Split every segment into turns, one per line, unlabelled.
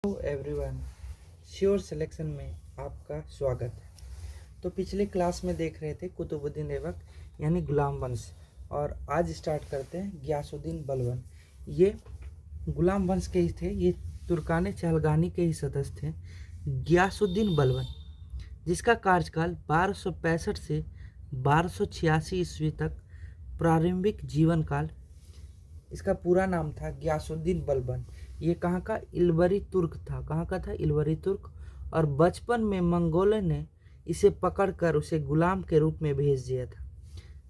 Hello everyone, sure selection में आपका स्वागत है। तो पिछले क्लास में देख रहे थे कुतुबुद्दीन ऐबक यानी गुलाम वंश, और आज स्टार्ट करते हैं गियासुद्दीन बलबन। ये गुलाम वंश के ही थे, ये तुर्कान चहलगानी के ही सदस्य थे। गियासुद्दीन बलबन, जिसका कार्यकाल 1265 से 1286 ईस्वी तक प्रारंभिक जीवन काल। इसका पूरा नाम था गियासुद्दीन बलबन। ये कहाँ का? इल्बरी तुर्क था। कहाँ का था? इल्बरी तुर्क। और बचपन में मंगोलों ने इसे पकड़कर उसे गुलाम के रूप में भेज दिया था।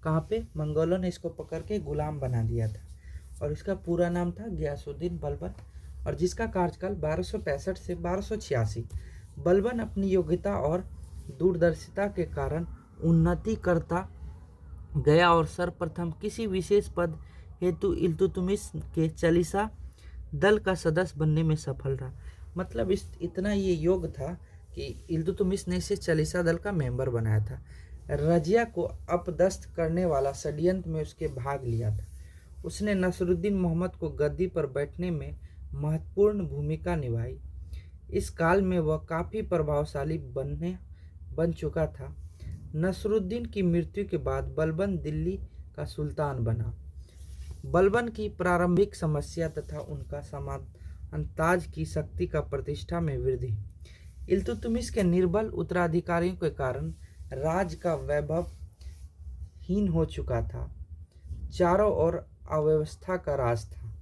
कहाँ पे? मंगोलों ने इसको पकड़ के गुलाम बना दिया था, और इसका पूरा नाम था गियासुद्दीन बलबन, और जिसका कार्यकाल 1265 से 1286। बलबन अपनी योग्यता और दूरदर्शिता के कारण उन्नति करता गया और सर्वप्रथम किसी विशेष पद हेतु इल्तुतमिश के चालीसा दल का सदस्य बनने में सफल रहा। मतलब इतना ये योग्य था कि इल्तुतमिश ने इसे चालीसा दल का मेंबर बनाया था। रजिया को अपदस्थ करने वाला षड्यंत्र में उसके भाग लिया था। उसने नसरुद्दीन मोहम्मद को गद्दी पर बैठने में महत्वपूर्ण भूमिका निभाई। इस काल में वह काफ़ी प्रभावशाली बन चुका था। नसरुद्दीन की मृत्यु के बाद बलबन दिल्ली का सुल्तान बना। बलबन की प्रारंभिक समस्या तथा उनका समाधान ताज की शक्ति का प्रतिष्ठा में वृद्धि। इल्तुतमिश के निर्बल उत्तराधिकारियों के कारण राज का वैभव हीन हो चुका था। चारों ओर अव्यवस्था का राज था।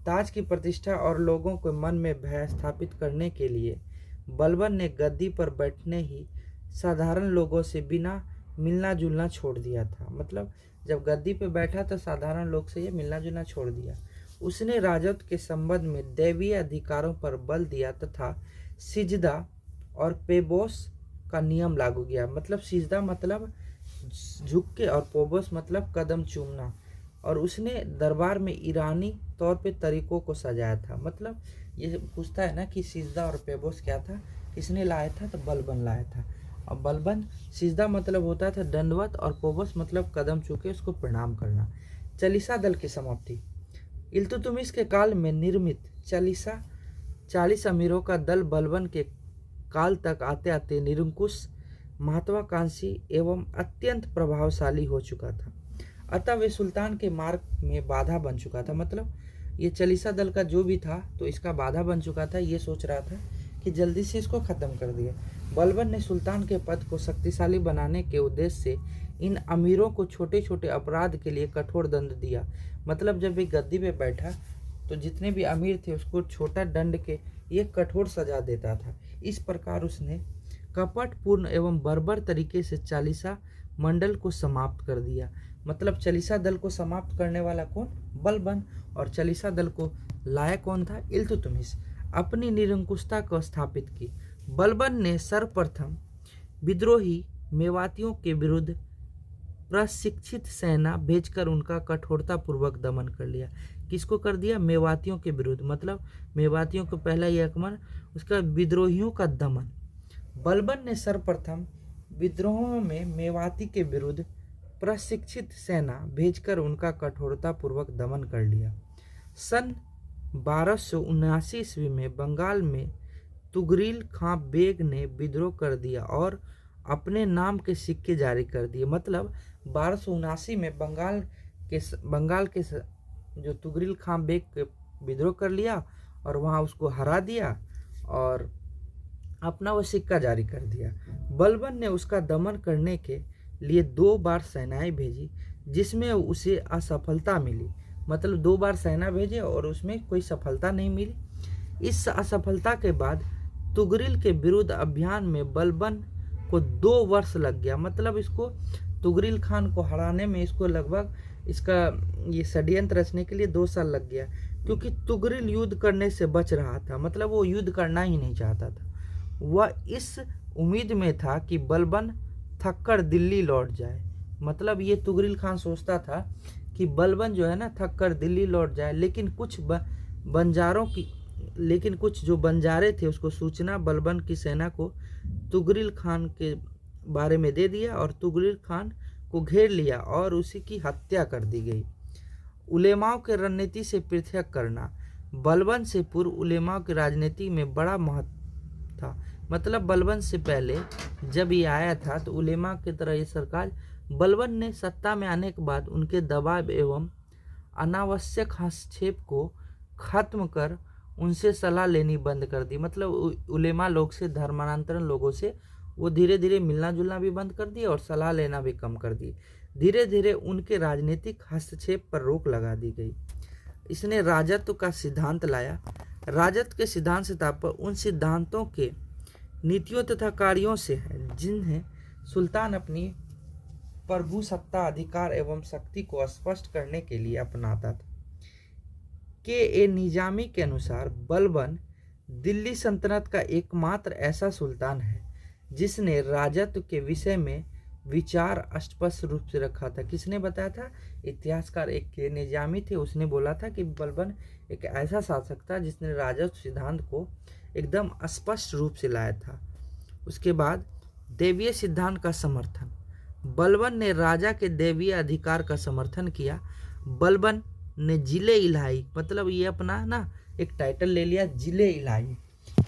ताज की प्रतिष्ठा और लोगों के मन में भय स्थापित करने के लिए बलबन ने गद्दी पर बैठने ही साधारण लोगों से बिना मिलना जुलना छोड़ दिया था। मतलब जब गद्दी पे बैठा तो साधारण लोग से ये मिलना जुलना छोड़ दिया। उसने राजत्व के संबंध में दैवीय अधिकारों पर बल दिया तथा सिजदा और पेबोस का नियम लागू किया। मतलब सिजदा मतलब झुक के, और पोबोस मतलब कदम चूमना। और उसने दरबार में ईरानी तौर पे तरीकों को सजाया था। मतलब ये पूछता है ना कि सिजदा और पेबोस क्या था, किसने लाया था? तो बलबन लाया था। और बलबन, सिजदा मतलब होता था दंडवत, और पोबोस मतलब कदम चूके उसको प्रणाम करना। चालीसा दल की समाप्ति। इल्तुतमिश के काल में निर्मित 40 अमीरों का दल बलबन के काल तक आते आते निरंकुश, महत्वाकांक्षी एवं अत्यंत प्रभावशाली हो चुका था। अतः वे सुल्तान के मार्ग में बाधा बन चुका था। मतलब ये चालीसा दल का जो भी था तो इसका बाधा बन चुका था। ये सोच रहा था कि जल्दी से इसको ख़त्म कर दिया। बलबन ने सुल्तान के पद को शक्तिशाली बनाने के उद्देश्य से इन अमीरों को छोटे छोटे अपराध के लिए कठोर दंड दिया। मतलब जब वे गद्दी पे बैठा तो जितने भी अमीर थे उसको छोटा दंड के ये कठोर सजा देता था। इस प्रकार उसने कपटपूर्ण एवं बर्बर तरीके से चालीसा मंडल को समाप्त कर दिया। मतलब चालीसा दल को समाप्त करने वाला कौन? बलबन। और चालीसा दल को लाया कौन था? इल्तुतमिश। अपनी निरंकुशता को स्थापित की। बलबन ने सर्वप्रथम विद्रोही मेवातियों के विरुद्ध प्रशिक्षित सेना भेजकर उनका कठोरतापूर्वक दमन कर लिया। किसको कर दिया? मेवातियों के विरुद्ध। मतलब मेवातियों को पहला ये आक्रमण, उसका विद्रोहियों का दमन। बलबन ने सर्वप्रथम विद्रोहों में मेवाती के विरुद्ध प्रशिक्षित सेना भेजकर उनका कठोरतापूर्वक दमन कर लिया। सन 1279 ईस्वी में बंगाल में तुगरिल खां बेग ने विद्रोह कर दिया और अपने नाम के सिक्के जारी कर दिए। मतलब 1279 में बंगाल के जो तुगरिल खां बेग के विद्रोह कर लिया और वहाँ उसको हरा दिया और अपना वो सिक्का जारी कर दिया। बलबन ने उसका दमन करने के लिए 2 बार सेनाएं भेजी, जिसमें उसे असफलता मिली। मतलब 2 बार सेना भेजे और उसमें कोई सफलता नहीं मिली। इस असफलता के बाद तुगरिल के विरुद्ध अभियान में बलबन को 2 वर्ष लग गया। मतलब इसको तुगरिल खान को हराने में इसको लगभग इसका ये षड्यंत्र रचने के लिए 2 साल लग गया, क्योंकि तुगरिल युद्ध करने से बच रहा था। मतलब वो युद्ध करना ही नहीं चाहता था। वह इस उम्मीद में था कि बलबन थककर दिल्ली लौट जाए। मतलब ये तुगरिल खान सोचता था कि बलबन जो है ना थककर दिल्ली लौट जाए, लेकिन कुछ जो बंजारे थे उसको सूचना बलबन की सेना को तुगरिल खान के बारे में दे दिया और तुगरिल खान को घेर लिया और उसी की हत्या कर दी गई। उलेमाओं के रणनीति से पृथक करना। बलबन से पूर्व उलेमा की राजनीति में बड़ा महत्व था। मतलब बलबन से पहले जब ये आया था तो उलेमा की तरह ये सरकार, बलबन ने सत्ता में आने के बाद उनके दबाव एवं अनावश्यक हस्तक्षेप को खत्म कर उनसे सलाह लेनी बंद कर दी। मतलब उलेमा लोग से, धर्मांतरण लोगों से वो धीरे धीरे मिलना जुलना भी बंद कर दिया और सलाह लेना भी कम कर दी। धीरे धीरे उनके राजनीतिक हस्तक्षेप पर रोक लगा दी गई। इसने राजत्व का सिद्धांत लाया। राजत्व के सिद्धांत से तात्पर्य उन सिद्धांतों के, नीतियों तथा कार्यों से है जिन्हें सुल्तान अपनी प्रभु सत्ता, अधिकार एवं शक्ति को स्पष्ट करने के लिए अपनाता था। के ए निजामी के अनुसार बलबन दिल्ली सल्तनत का एकमात्र ऐसा सुल्तान है जिसने राजत्व के विषय में विचार स्पष्ट रूप से रखा था। किसने बताया था? इतिहासकार एक के निजामी थे, उसने बोला था कि बलबन एक ऐसा शासक था जिसने राजत्व सिद्धांत को एकदम स्पष्ट रूप से लाया था। उसके बाद देवीय सिद्धांत का समर्थन। बलबन ने राजा के देवीय अधिकार का समर्थन किया। बलबन ने जिले इलाही, मतलब ये अपना ना एक टाइटल ले लिया, जिले इलाही।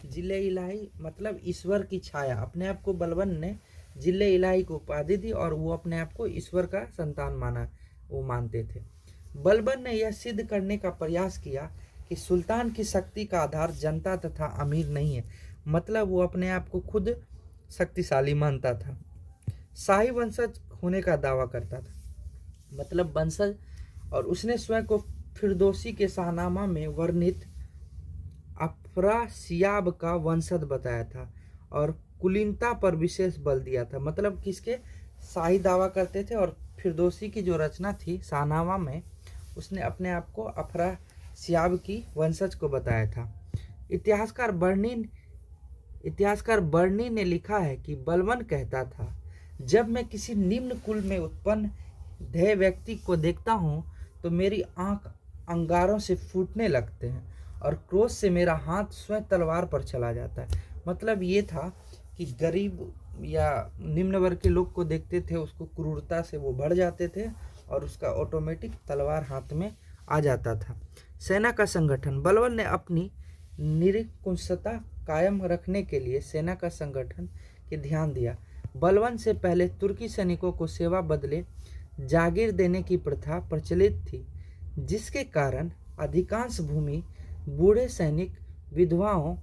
जिले इलाही मतलब ईश्वर की छाया। अपने आप को बलबन ने जिले इलाही को उपाधि दी और वो अपने आप को ईश्वर का संतान मानते थे। बलबन ने यह सिद्ध करने का प्रयास किया कि सुल्तान की शक्ति का आधार जनता तथा अमीर नहीं है। मतलब वो अपने आप को खुद शक्तिशाली मानता था। शाही वंशज होने का दावा करता था, मतलब वंशज, और उसने स्वयं को फिरदौसी के शाहनामा में वर्णित अफरासियाब का वंशज बताया था और कुलीनता पर विशेष बल दिया था। मतलब किसके? शाही दावा करते थे और फिरदौसी की जो रचना थी शाहनामा में, उसने अपने आप को अफरासियाब की वंशज को बताया था। इतिहासकार बर्नी ने लिखा है कि बलबन कहता था, जब मैं किसी निम्न कुल में उत्पन्न ध्येय व्यक्ति को देखता हूँ तो मेरी आंख अंगारों से फूटने लगते हैं और क्रोध से मेरा हाथ स्वयं तलवार पर चला जाता है। मतलब ये था कि गरीब या निम्न वर्ग के लोग को देखते थे, उसको क्रूरता से वो बढ़ जाते थे और उसका ऑटोमेटिक तलवार हाथ में आ जाता था। सेना का संगठन। बलबन ने अपनी निरंकुशता कायम रखने के लिए सेना का संगठन के ध्यान दिया। बलबन से पहले तुर्की सैनिकों को सेवा बदले जागीर देने की प्रथा प्रचलित थी, जिसके कारण अधिकांश भूमि बूढ़े सैनिक, विधवाओं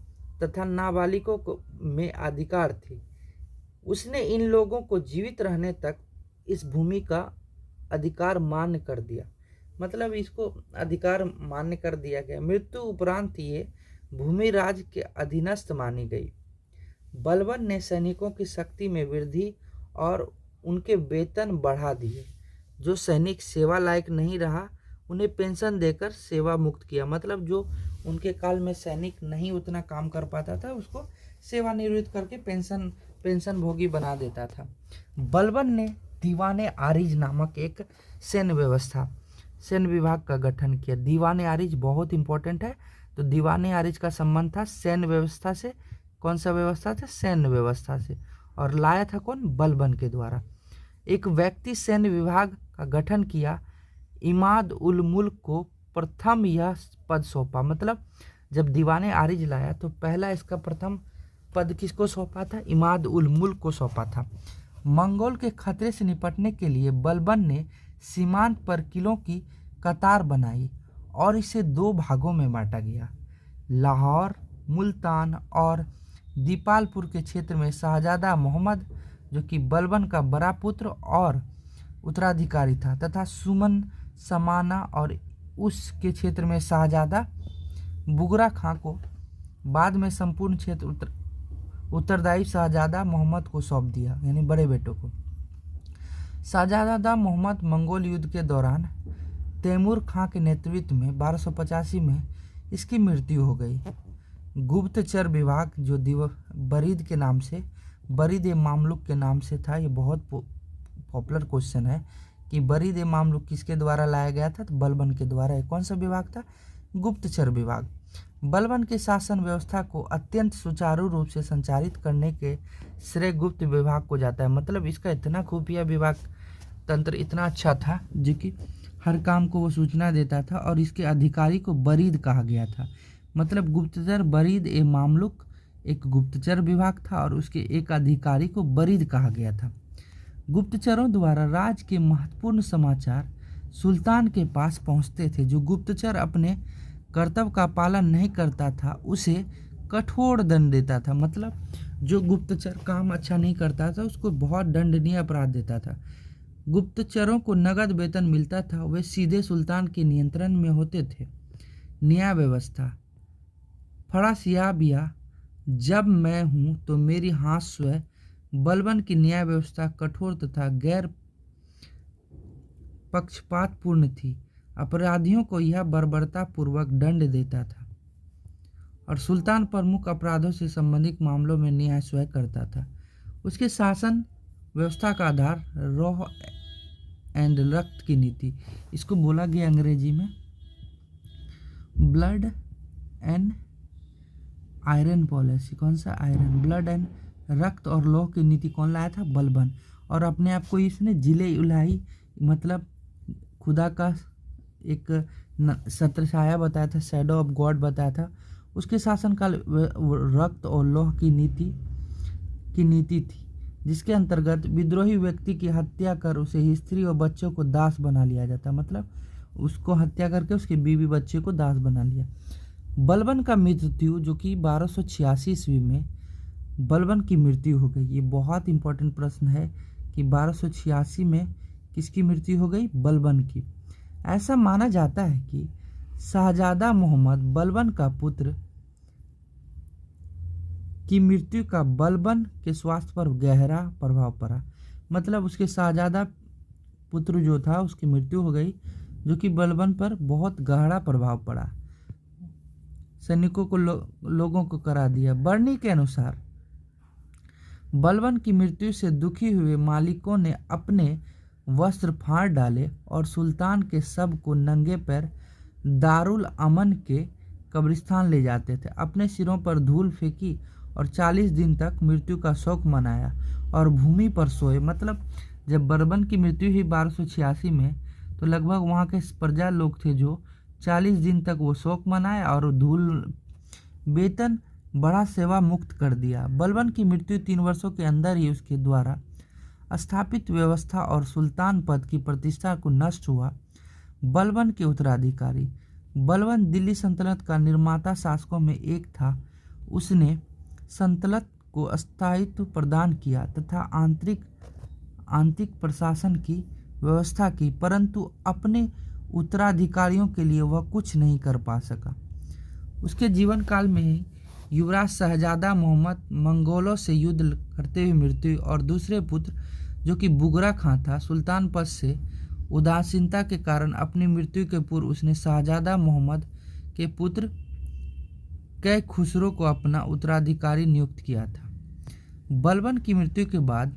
तथा नाबालिगों में अधिकार थी। उसने इन लोगों को जीवित रहने तक इस भूमि का अधिकार मान्य कर दिया। मतलब इसको अधिकार मान्य कर दिया गया। मृत्यु उपरांत ये भूमि राज्य के अधीनस्थ मानी गई। बलबन ने सैनिकों की शक्ति में वृद्धि और उनके वेतन बढ़ा दिए। जो सैनिक सेवा लायक नहीं रहा उन्हें पेंशन देकर सेवा मुक्त किया। मतलब जो उनके काल में सैनिक नहीं उतना काम कर पाता था उसको सेवानिवृत्त करके पेंशन भोगी बना देता था। बलबन ने दीवाने आरिज नामक एक सैन्य विभाग का गठन किया। दीवाने आरिज बहुत इंपॉर्टेंट है। तो दीवाने आरिज का संबंध था सैन्य व्यवस्था से। कौन सा व्यवस्था था? सैन्य व्यवस्था से। और लाया था कौन? बलबन के द्वारा। एक व्यक्ति सैन्य विभाग का गठन किया। इमाद उल मुल्क को प्रथम यह पद सौंपा। मतलब जब दीवाने आरिज लाया तो पहला इसका प्रथम पद किसको सौंपा था? इमाद उल मुल्क को सौंपा था। मंगोल के खतरे से निपटने के लिए बलबन ने सीमांत पर किलों की कतार बनाई और इसे दो भागों में बांटा गया। लाहौर, मुल्तान और दीपालपुर के क्षेत्र में शाहजादा मोहम्मद, जो कि बलबन का बड़ा पुत्र और उत्तराधिकारी था, तथा सुमन, समाना और उसके क्षेत्र में शाहजादा बुगरा खां को बाद में संपूर्ण क्षेत्र उत्तरदायी शाहजादा मोहम्मद को सौंप दिया, यानी बड़े बेटों को। शाहजादा मोहम्मद मंगोल युद्ध के दौरान तैमूर खां के नेतृत्व में 1285 में इसकी मृत्यु हो गई। गुप्तचर विभाग जो बरीद के नाम से, बरीद ए मामलुक के नाम से था। ये बहुत पॉपुलर क्वेश्चन है कि बरीद ए मामलुक किसके द्वारा लाया गया था? तो बलबन के द्वारा। कौन सा विभाग था? गुप्तचर विभाग। बलबन की शासन व्यवस्था को अत्यंत सुचारू रूप से संचालित करने के श्रेय गुप्त विभाग को जाता है। मतलब इसका इतना खुफिया विभाग तंत्र इतना अच्छा था जो कि हर काम को वो सूचना देता था और इसके अधिकारी को बरीद कहा गया था। मतलब गुप्तचर बरीद ए मामलुक एक गुप्तचर विभाग था और उसके एक अधिकारी को बरीद कहा गया था। गुप्तचरों द्वारा राज्य के महत्वपूर्ण समाचार सुल्तान के पास पहुंचते थे। जो गुप्तचर अपने कर्तव्य का पालन नहीं करता था उसे कठोर दंड देता था। मतलब जो गुप्तचर काम अच्छा नहीं करता था उसको बहुत दंडनीय अपराध देता था। गुप्तचरों को नगद वेतन मिलता था, वे सीधे सुल्तान के नियंत्रण में होते थे। न्याय व्यवस्था फड़ासियाबिया जब मैं हूँ तो मेरी हाथ स्वयं। बलबन की न्याय व्यवस्था कठोर तथा गैर पक्षपातपूर्ण थी। अपराधियों को यह बर्बरतापूर्वक दंड देता था और सुल्तान प्रमुख अपराधों से संबंधित मामलों में न्याय स्वयं करता था। उसके शासन व्यवस्था का आधार रॉ एंड रक्त की नीति, इसको बोला गया अंग्रेजी में ब्लड एंड आयरन पॉलिसी। कौन सा आयरन? ब्लड एंड रक्त और लौह की नीति कौन लाया था? बलबन। और अपने आप को इसने जिले इलाही मतलब खुदा का एक छत्रछाया बताया था, शैडो ऑफ गॉड बताया था। उसके शासनकाल रक्त और लौह की नीति थी, जिसके अंतर्गत विद्रोही व्यक्ति की हत्या कर उसे स्त्री और बच्चों को दास बना लिया जाता। मतलब उसको हत्या करके उसके बीवी बच्चे को दास बना लिया। बलबन का मृत्यु जो कि 1286 ईस्वी में बलबन की मृत्यु हो गई। ये बहुत इंपॉर्टेंट प्रश्न है कि 1286 में किसकी मृत्यु हो गई? बलबन की। ऐसा माना जाता है कि शाहजादा मोहम्मद बलबन का पुत्र की मृत्यु का बलबन के स्वास्थ्य पर गहरा प्रभाव पड़ा। मतलब उसके शाहजादा पुत्र जो था उसकी मृत्यु हो गई, जो कि बलबन पर बहुत गहरा प्रभाव पड़ा। सैनिकों को लोगों को करा दिया। बर्नी के अनुसार बलबन की मृत्यु से दुखी हुए मालिकों ने अपने वस्त्र फाड़ डाले और सुल्तान के शव को नंगे पैर दारुल अमन के कब्रिस्तान ले जाते थे। अपने सिरों पर धूल फेंकी और 40 दिन तक मृत्यु का शोक मनाया और भूमि पर सोए। मतलब जब बलबन की मृत्यु हुई 1286 में तो लगभग वहाँ के प्रजा लोग थे जो 40 दिन तक वो शोक मनाए और धूल वेतन बड़ा सेवा मुक्त कर दिया। बलबन की मृत्यु 3 वर्षों के अंदर ही उसके द्वारा स्थापित व्यवस्था और सुल्तान पद की प्रतिष्ठा को नष्ट हुआ। बलबन के उत्तराधिकारी बलबन दिल्ली सल्तनत का निर्माता शासकों में एक था। उसने सल्तनत को स्थायित्व प्रदान किया तथा आंतरिक प्रशासन की व्यवस्था की, परंतु अपने उत्तराधिकारियों के लिए वह कुछ नहीं कर पा सका। उसके जीवन काल में ही युवराज शहजादा मोहम्मद मंगोलों से युद्ध करते हुए मृत्यु और दूसरे पुत्र जो कि बुगरा खां था, सुल्तान पद से उदासीनता के कारण अपनी मृत्यु के पूर्व उसने शहजादा मोहम्मद के पुत्र कै खुसरो को अपना उत्तराधिकारी नियुक्त किया था। बलबन की मृत्यु के बाद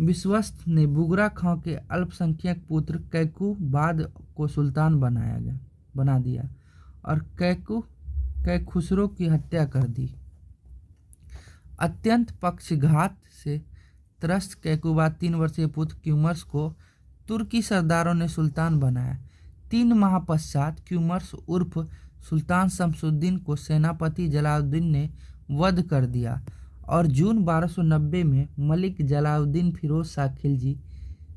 विश्वस्त ने बुगरा खां के अल्पसंख्यक पुत्र कैकू बाद को सुल्तान बना दिया और कै खुसरो की हत्या कर दी। अत्यंत पक्षघात से त्रस्त कैकुबाद 3 वर्षीय पुत्र क्यूमर्स को तुर्की सरदारों ने सुल्तान बनाया। 3 माह पश्चात क्यूमर्स उर्फ सुल्तान शमसुद्दीन को सेनापति जलालुद्दीन ने वध कर दिया और जून 1290 में मलिक जलालुद्दीन फिरोज शाह खिलजी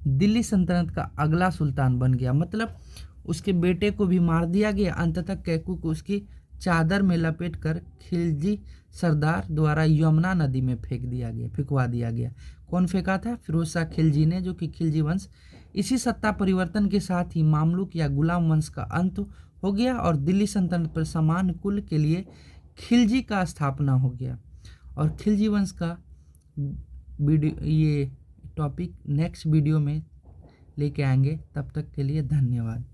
दिल्ली सल्तनत का अगला सुल्तान बन गया। मतलब उसके बेटे को भी मार दिया गया। अंततः कैकू को उसकी चादर में लपेटकर खिलजी सरदार द्वारा यमुना नदी में फेंकवा दिया गया। कौन फेंका था? फिरोज शाह खिलजी ने, जो कि खिलजी वंश। इसी सत्ता परिवर्तन के साथ ही मामलुक या गुलाम वंश का अंत हो गया और दिल्ली सल्तनत पर सामान्य कुल के लिए खिलजी का स्थापना हो गया। और खिलजी वंश का ये टॉपिक नेक्स्ट वीडियो में लेके आएंगे। तब तक के लिए धन्यवाद।